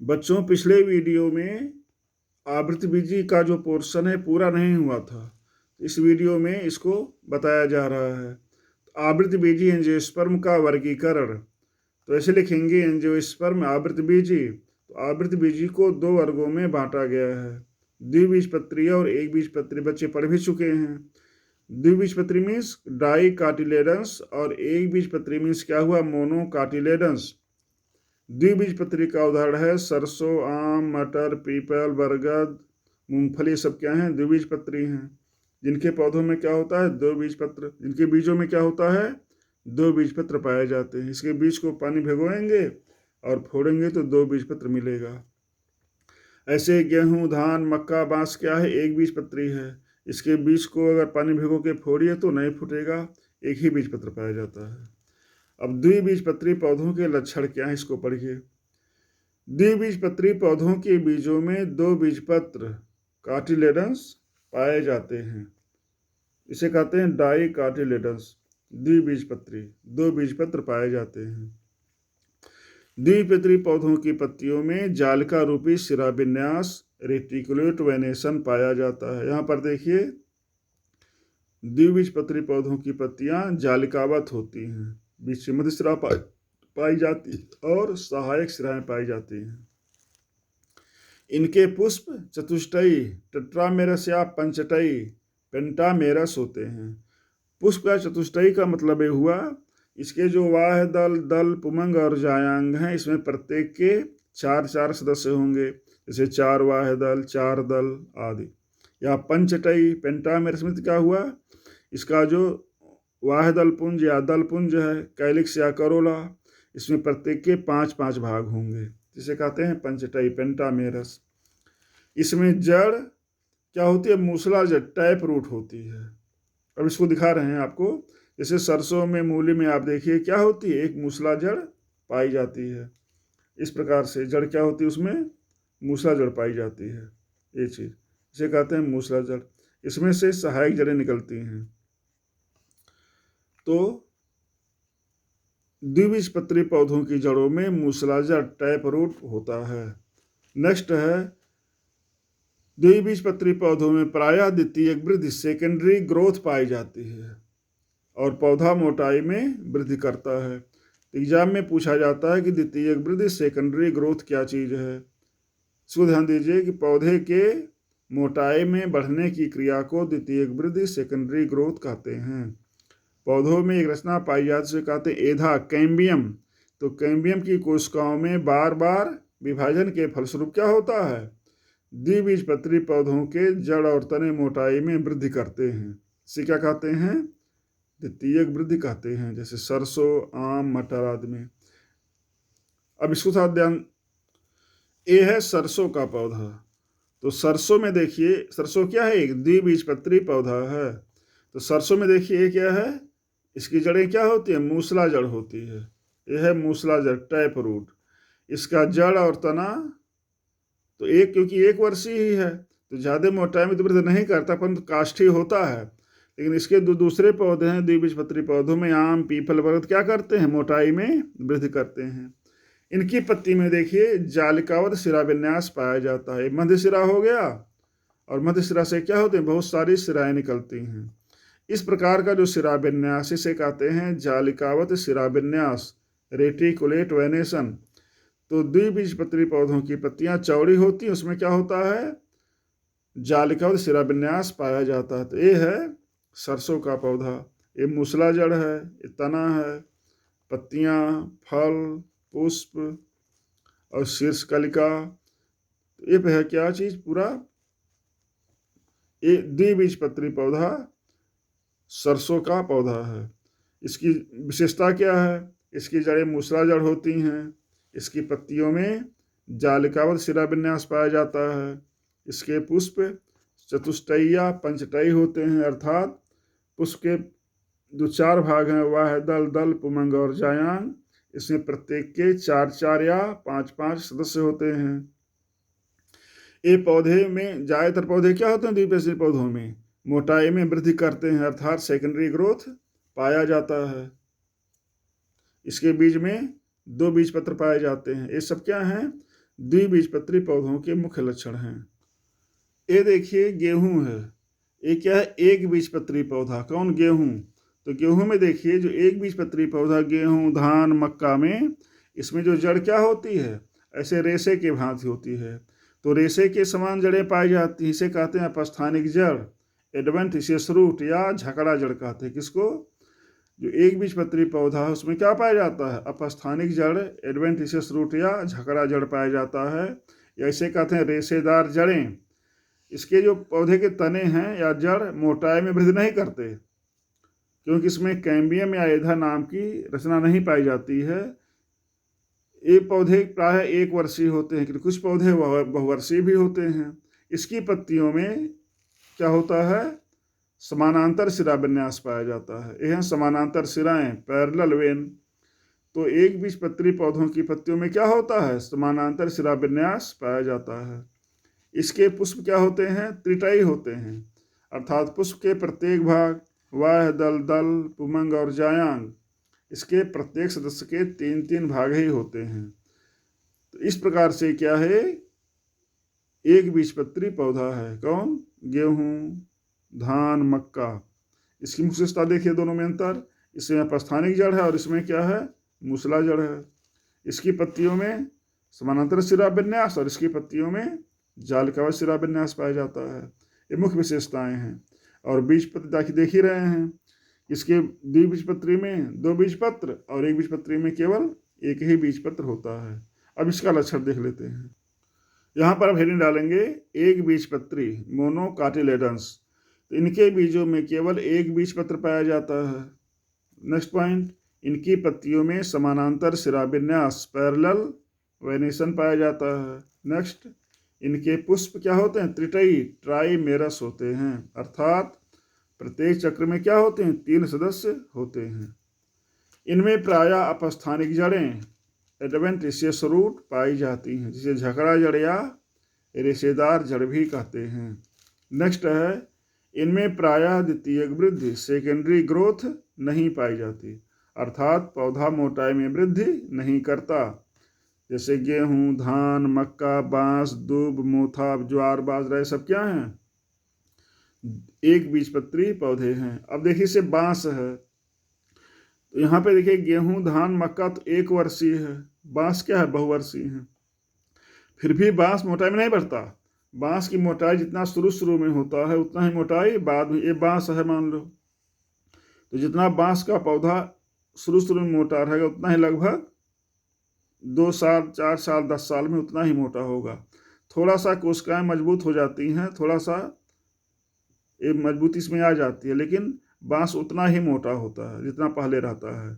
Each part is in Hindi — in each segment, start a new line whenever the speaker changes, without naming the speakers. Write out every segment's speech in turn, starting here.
बच्चों, पिछले वीडियो में आवृतबीजी का जो पोर्शन है पूरा नहीं हुआ था। इस वीडियो में इसको बताया जा रहा है। आवृतबीजी एंजियोस्पर्म का वर्गीकरण, तो ऐसे लिखेंगे एंजियोस्पर्म आवृतबीजी। तो आवृतबीजी को दो वर्गों में बांटा गया है, द्विबीजपत्री और एक बीजपत्री। बच्चे पढ़ भी चुके हैं। द्विबीजपत्री मीन्स डाई कार्टिलेडन्स और एक बीजपत्री मीन्स क्या हुआ, मोनो कार्टिलेडन्स। द्विबीजपत्री का उदाहरण है सरसों, आम, मटर, पीपल, बरगद, मूंगफली। सब क्या हैं, द्विबीजपत्री हैं। जिनके पौधों में क्या होता है, दो बीजपत्र। जिनके बीजों में क्या होता है, दो बीजपत्र पाए जाते हैं। इसके बीज को पानी भिगोएंगे और फोड़ेंगे तो दो बीजपत्र मिलेगा। ऐसे गेहूं, धान, मक्का, बांस क्या है, एक बीजपत्री है। इसके बीज को अगर पानी भिगो के फोड़िए तो नहीं फूटेगा, एक ही बीजपत्र पाया जाता है। अब द्विबीजपत्री पौधों के लक्षण क्या है, इसको पढ़िए। द्विबीजपत्री पौधों के बीजों में दो बीजपत्र कार्टिलेडन्स पाए जाते हैं। इसे कहते हैं डाई कार्टिलेडन्स। द्विबीजपत्री, दो बीजपत्र पाए जाते हैं। द्विबीजपत्री पौधों की पत्तियों में जालिका रूपी शिराविन्यास रेटिकुलेट वेनेसन पाया जाता है। यहाँ पर देखिए, द्विबीजपत्री पौधों की पत्तियां जालिकावत होती हैं, बीच में मध्य शिरा पाई जाती और सहायक शिराएं पाई जाती हैं। इनके पुष्प चतुष्टयी टेट्रामेरस या पंचटयी पेंटामेरस होते हैं। पुष्प का चतुष्टयी का मतलब ये हुआ, इसके जो वाह दल, दल, पुमंग और जायांग हैं, इसमें प्रत्येक के चार चार सदस्य होंगे, जैसे चार वाह दल, चार दल आदि। या पंचटयी पेंटामेरस में क्या हुआ, इसका जो वाह दल पुंज या दल पुंज है, कैलिक्स या करोला, इसमें प्रत्येक के पांच पांच भाग होंगे, जिसे कहते हैं पंचटयी पेंटामेरस। इसमें जड़ क्या होती है, मूसलाजड़ टैप रूट होती है। अब इसको दिखा रहे हैं आपको। जैसे सरसों में, मूली में आप देखिए क्या होती है, एक मूसलाजड़ पाई जाती है। इस प्रकार से जड़ क्या होती है, उसमें मूसलाजड़ पाई जाती है। ये चीज इसे कहते हैं मूसलाजड़। इसमें से सहायक जड़ें निकलती हैं। तो द्विबीजपत्री पौधों की जड़ों में मूसलाजड़ टैप रूट होता है। नेक्स्ट है, द्विबीजपत्री पौधों में प्रायः द्वितीयक वृद्धि सेकेंडरी ग्रोथ पाई जाती है और पौधा मोटाई में वृद्धि करता है। तो एग्जाम में पूछा जाता है कि द्वितीयक वृद्धि सेकेंडरी ग्रोथ क्या चीज है। इसको ध्यान दीजिए कि पौधे के मोटाई में बढ़ने की क्रिया को द्वितीयक वृद्धि सेकेंडरी ग्रोथ कहते हैं। पौधों में एक रचना पाई जाती है, कहते हैं एधा कैम्बियम। तो कैम्बियम की कोशिकाओं में बार बार विभाजन के फलस्वरूप क्या होता है, द्विबीजपत्री पौधों के जड़ और तने मोटाई में वृद्धि करते हैं। इसे क्या कहते हैं, द्वितीयक वृद्धि कहते हैं, जैसे सरसों, आम, मटर आदि में। अब इसको साथ ध्यान, ये है सरसों का पौधा। तो सरसों में देखिए, सरसों क्या है, एक द्विबीजपत्री पौधा है। तो सरसों में देखिए क्या है, इसकी जड़ें क्या होती है, मूसला जड़ होती है। यह है मूसला जड़ टैप रूट। इसका जड़ और तना तो एक, क्योंकि एक वर्षीय ही है तो ज़्यादा मोटाई में तो वृद्धि नहीं करता, परंतु काष्ठी होता है। लेकिन इसके दूसरे पौधे हैं द्विबीजपत्री पौधों में, आम, पीपल, बरगद, क्या करते हैं, मोटाई में वृद्धि करते हैं। इनकी पत्ती में देखिए जालिकावत शिराविन्यास पाया जाता है। मध्य शिरा हो गया और मध्य शिरा से क्या होते हैं, बहुत सारी शिराएं निकलती हैं। इस प्रकार का जो शिराविन्यास, इसे कहते हैं जालिकावत शिराविन्यास रेटिकुलेट वेनेसन। तो द्विबीजपत्री पौधों की पत्तियां चौड़ी होती हैं, उसमें क्या होता है, जालिकावत शिराविन्यास पाया जाता है। तो ये है सरसों का पौधा। ये मूसला जड़ है, ये तना है, पत्तियां, फल, पुष्प और शीर्ष कलिका। ये है क्या चीज, पूरा ये द्विबीजपत्री पौधा सरसों का पौधा है। इसकी विशेषता क्या है, इसकी जड़ें मूसला जड़ होती हैं, इसकी पत्तियों में जालिकावत शिराविन्यास पाया जाता है, इसके पुष्प चतुष्टयी या पंचटयी होते हैं, अर्थात पुष्प के जो चार भाग हैं, वाह दल, दल, पुमंग और जायांग, इसमें प्रत्येक के चार चार या पांच पांच सदस्य होते हैं। ये पौधे में ज्यादातर पौधे क्या होते हैं, द्विबीजपत्री पौधों में मोटाई में वृद्धि करते हैं, अर्थात सेकेंडरी ग्रोथ पाया जाता है। इसके बीज में दो बीजपत्र पाए जाते हैं। ये सब क्या हैं, द्विबीजपत्री पौधों के मुख्य लक्षण हैं। ये देखिए गेहूं है, ये क्या है, एक बीजपत्री पौधा। कौन? गेहूं। तो गेहूं में देखिए जो एक बीजपत्री पौधा, गेहूं, धान, मक्का में, इसमें जो जड़ क्या होती है, ऐसे रेशे के भांति होती है। तो रेशे के समान जड़ें पाई जाती हैं, इसे कहते हैं अपस्थानिक जड़, एडवेंटिशियस रूट या झकड़ा जड़ कहते हैं। किसको? जो एक बीजपत्री पौधा है उसमें क्या पाया जाता है? अपस्थानिक जड़, एडवेंटिशियस रूट या झकड़ा जड़ पाया जाता है, या इसे कहते हैं रेशेदार जड़ें। इसके जो पौधे के तने हैं या जड़ मोटाई में वृद्धि नहीं करते, क्योंकि इसमें कैम्बियम या एधा नाम की रचना नहीं पाई जाती है। ये पौधे प्रायः एक वर्षीय होते हैं, कुछ पौधे बहुवर्षीय भी होते हैं। इसकी पत्तियों में क्या होता है? समानांतर सिरा विन्यास पाया जाता है। यह समानांतर सिराएं, पैरेलल वेन। तो एक बीजपत्री पौधों की पत्तियों में क्या होता है? समानांतर सिरा विन्यास पाया जाता है। इसके पुष्प क्या होते हैं? त्रिटयी होते हैं, अर्थात पुष्प के प्रत्येक भाग, वाह, दल, पुमंग और जायांग, इसके प्रत्येक सदस्य के 3-3 भाग ही होते हैं। तो इस प्रकार से क्या है? एक बीजपत्री पौधा है। कौन? गेहूं, धान, मक्का। इसकी विशेषता देखिए, दोनों में अंतर। इसमें अपस्थानिक जड़ है और इसमें क्या है? मूसला जड़ है। इसकी पत्तियों में समानांतर सिरा विन्यास और इसकी पत्तियों में जालिकावत सिरा विन्यास पाया जाता है। ये मुख्य विशेषताएं हैं। और बीजपत्री देख ही रहे हैं, इसके द्विबीजपत्री में 2 बीजपत्र और एक बीजपत्री में केवल एक ही बीजपत्र होता है। अब इसका लक्षण देख लेते हैं। यहाँ पर अब हेडिंग डालेंगे एक बीजपत्री, मोनोकाटिलेडन्स। तो इनके बीजों में केवल एक बीजपत्र पाया जाता है। नेक्स्ट पॉइंट, इनकी पत्तियों में समानांतर सिरा विन्यास, पैरेलल वेनेशन पाया जाता है। नेक्स्ट, इनके पुष्प क्या होते हैं? त्रिटयी, ट्राइमेरस होते हैं, अर्थात प्रत्येक चक्र में क्या होते हैं? 3 सदस्य होते हैं। इनमें प्रायः अपस्थानिक जड़ें, एडवेंटिशियस रूट पाई जाती हैं, जिसे झकड़ा जड़ या रेशेदार जड़ भी कहते हैं। नेक्स्ट है, इनमें प्रायः द्वितीयक वृद्धि, सेकेंडरी ग्रोथ नहीं पाई जाती, अर्थात पौधा मोटाई में वृद्धि नहीं करता। जैसे गेहूं, धान, मक्का, बांस, दूब, मोथा, ज्वार, बाजरा, ये सब क्या हैं? एक बीजपत्री पौधे हैं। अब देखिए इसे बांस है, तो यहाँ पे देखिए गेहूं, धान, मक्का तो एक वर्षीय है, बांस क्या है? बहुवर्षीय है। फिर भी बांस मोटाई में नहीं बढ़ता। बांस की मोटाई जितना शुरू में होता है उतना ही मोटाई बाद में। ये बांस है मान लो, तो जितना बांस का पौधा शुरू में मोटा रहेगा उतना ही लगभग 2 साल, 4 साल, 10 साल में उतना ही मोटा होगा। थोड़ा सा कोशिकाएं मजबूत हो जाती हैं, थोड़ा सा ये मजबूती इसमें आ जाती है, लेकिन बांस उतना ही मोटा होता है जितना पहले रहता है,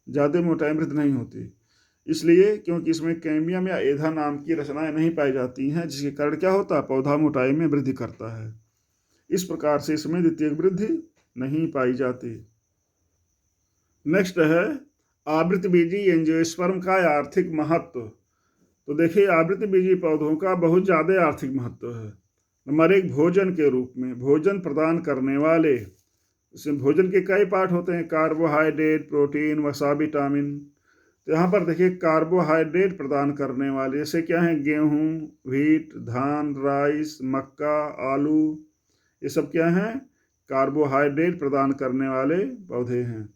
ज़्यादा मोटाई वृद्धि नहीं होती। इसलिए क्योंकि इसमें कैम्बियम या एधा नाम की रचनाएं नहीं पाई जाती हैं, जिसके कारण क्या होता है? पौधा मोटाई में वृद्धि करता है। इस प्रकार से इसमें द्वितीयक वृद्धि नहीं पाई जाती। नेक्स्ट है आवृतबीजी एंजियोस्पर्म का आर्थिक महत्व। तो देखिए आवृतबीजी पौधों का बहुत ज़्यादा आर्थिक महत्व है। नंबर 1, भोजन के रूप में, भोजन प्रदान करने वाले। इसमें भोजन के कई पार्ट होते हैं, कार्बोहाइड्रेट, प्रोटीन, वसा, विटामिन। तो यहाँ पर देखिए कार्बोहाइड्रेट प्रदान करने वाले जैसे क्या हैं? गेहूँ, व्हीट, धान, राइस, मक्का, आलू, ये सब क्या हैं? कार्बोहाइड्रेट प्रदान करने वाले पौधे हैं।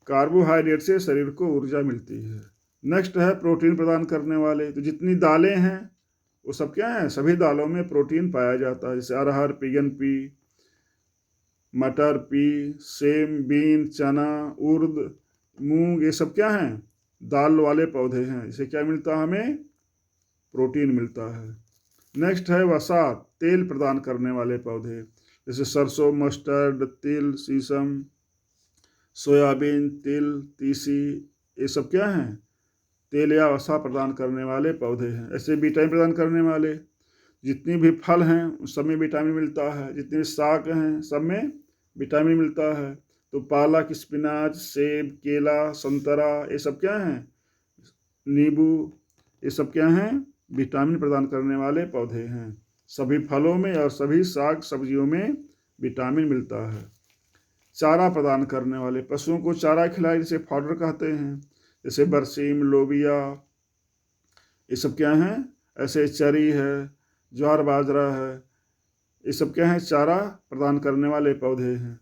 कार्बोहाइड्रेट से शरीर को ऊर्जा मिलती है। नेक्स्ट है प्रोटीन प्रदान करने वाले। तो जितनी दालें हैं वो सब क्या हैं? सभी दालों में प्रोटीन पाया जाता है, जैसे अरहर, पिगन पी, मटर पी, सेम, बीन, चना, उर्द, मूंग, ये सब क्या हैं? दाल वाले पौधे हैं। इससे क्या मिलता है? हमें प्रोटीन मिलता है। नेक्स्ट है वसा, तेल प्रदान करने वाले पौधे, जैसे सरसों, मस्टर्ड, तिल, सीसम, सोयाबीन, तिल, तीसी, ये सब क्या हैं? तेल या वसा प्रदान करने वाले पौधे हैं। ऐसे विटामिन प्रदान करने वाले, जितनी भी फल हैं उन सब में विटामिन मिलता है, जितने शाक हैं सब में विटामिन मिलता है। तो पालक, स्पिनाच, सेब, केला, संतरा, ये सब क्या हैं? नींबू, ये सब क्या हैं? विटामिन प्रदान करने वाले पौधे हैं। सभी फलों में और सभी साग सब्जियों में विटामिन मिलता है। चारा प्रदान करने वाले, पशुओं को चारा खिलाए जिसे फॉडर कहते हैं, जैसे बरसीम, लोबिया, ये सब क्या हैं? ऐसे चरी है, ज्वार बाजरा है, ये सब क्या है? चारा प्रदान करने वाले पौधे हैं।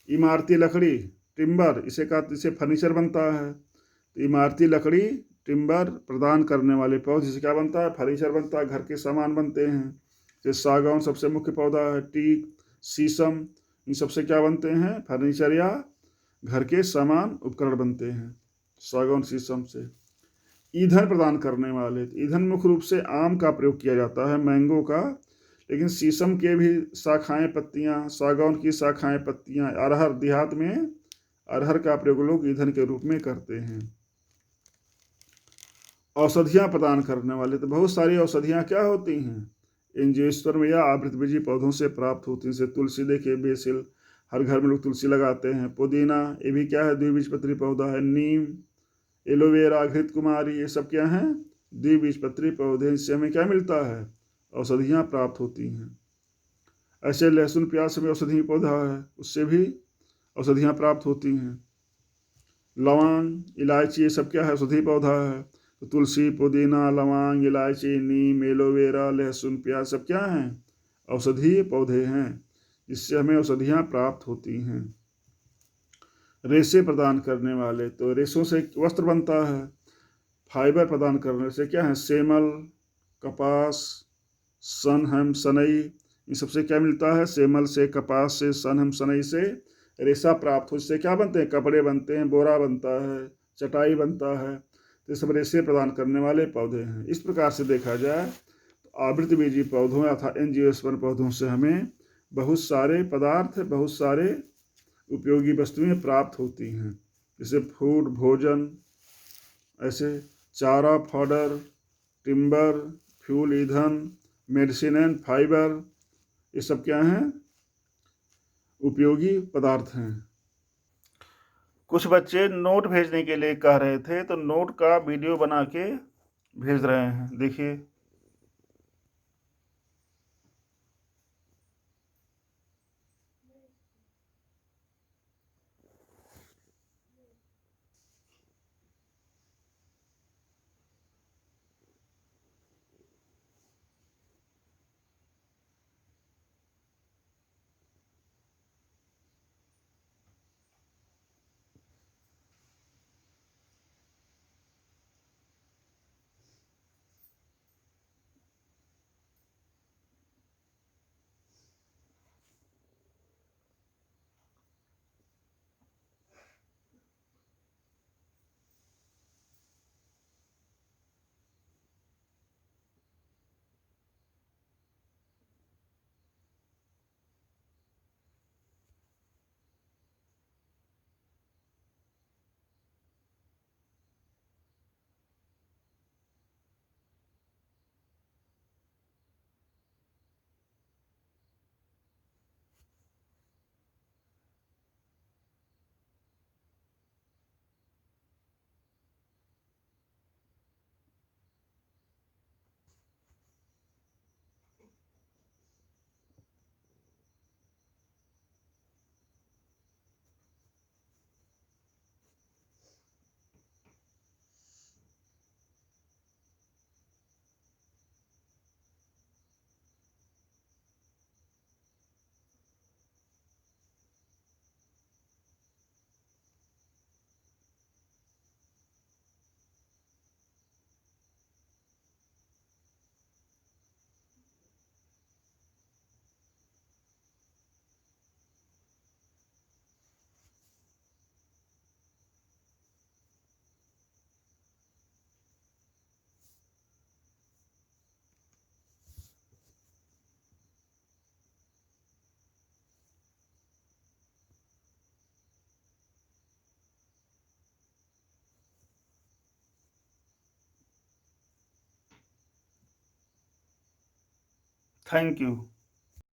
इमारती लकड़ी, टिम्बर, इससे फर्नीचर बनता है। तो इमारती लकड़ी, टिम्बर प्रदान करने वाले पौधे से क्या बनता है? फर्नीचर बनता है, घर के सामान बनते हैं। जैसे सागौन सबसे मुख्य पौधा है, टीक, शीशम, इन सबसे क्या बनते हैं? फर्नीचर या घर के सामान उपकरण बनते हैं, सागौन शीशम से। ईंधन प्रदान करने वाले, ईंधन मुख्य रूप से आम का प्रयोग किया जाता है, मैंगो का, लेकिन शीशम के भी शाखाएं, पत्तियां, सागौन की शाखाएं, पत्तियां, अरहर, देहात में अरहर का प्रयोग लोग ईंधन के रूप में करते हैं। औषधियां प्रदान करने वाले, तो बहुत सारी औषधियां क्या होती हैं? एंजियोस्पर्म या आवृतबीजी पौधों से प्राप्त होती हैं। जैसे तुलसी, देखिए बेसिल, हर घर में लोग तुलसी लगाते हैं। पुदीना, ये भी क्या है? द्विबीजपत्री पौधा है। नीम, एलोवेरा, घृत कुमारी, ये सब क्या हैं? द्विबीजपत्री पौधे। इससे हमें क्या मिलता है? औषधियाँ प्राप्त होती हैं। ऐसे लहसुन प्याज से भी औषधीय पौधा है, उससे भी औषधियाँ प्राप्त होती हैं। लौंग, इलायची, ये सब क्या है? औषधीय पौधा है। तो तुलसी, पुदीना, लौंग, इलायची, नीम, एलोवेरा, लहसुन प्याज सब क्या हैं? औषधीय पौधे हैं, जिससे हमें औषधियाँ प्राप्त होती हैं। रेशे प्रदान करने वाले, तो रेशों से वस्त्र बनता है। फाइबर प्रदान करने से क्या है? सेमल, कपास, सन, हेम, सनई, इन सबसे क्या मिलता है? सेमल से, कपास से, सन, हेम, सनई से रेशा प्राप्त हो। इससे क्या बनते हैं? कपड़े बनते हैं, बोरा बनता है, चटाई बनता है। तो सब रेशे प्रदान करने वाले पौधे हैं। इस प्रकार से देखा जाए तो आवृतबीजी पौधों अर्थात एंजियोस्पर्म पौधों से हमें बहुत सारे पदार्थ, बहुत सारे उपयोगी वस्तुएं प्राप्त होती हैं। जैसे फूड, भोजन, ऐसे चारा, फॉडर, टिम्बर, फ्यूल, ईंधन, मेडिसिन एंड फाइबर, ये सब क्या हैं? उपयोगी पदार्थ हैं। कुछ बच्चे नोट भेजने के लिए कह रहे थे, तो नोट का वीडियो बना के भेज रहे हैं, देखिए। Thank you.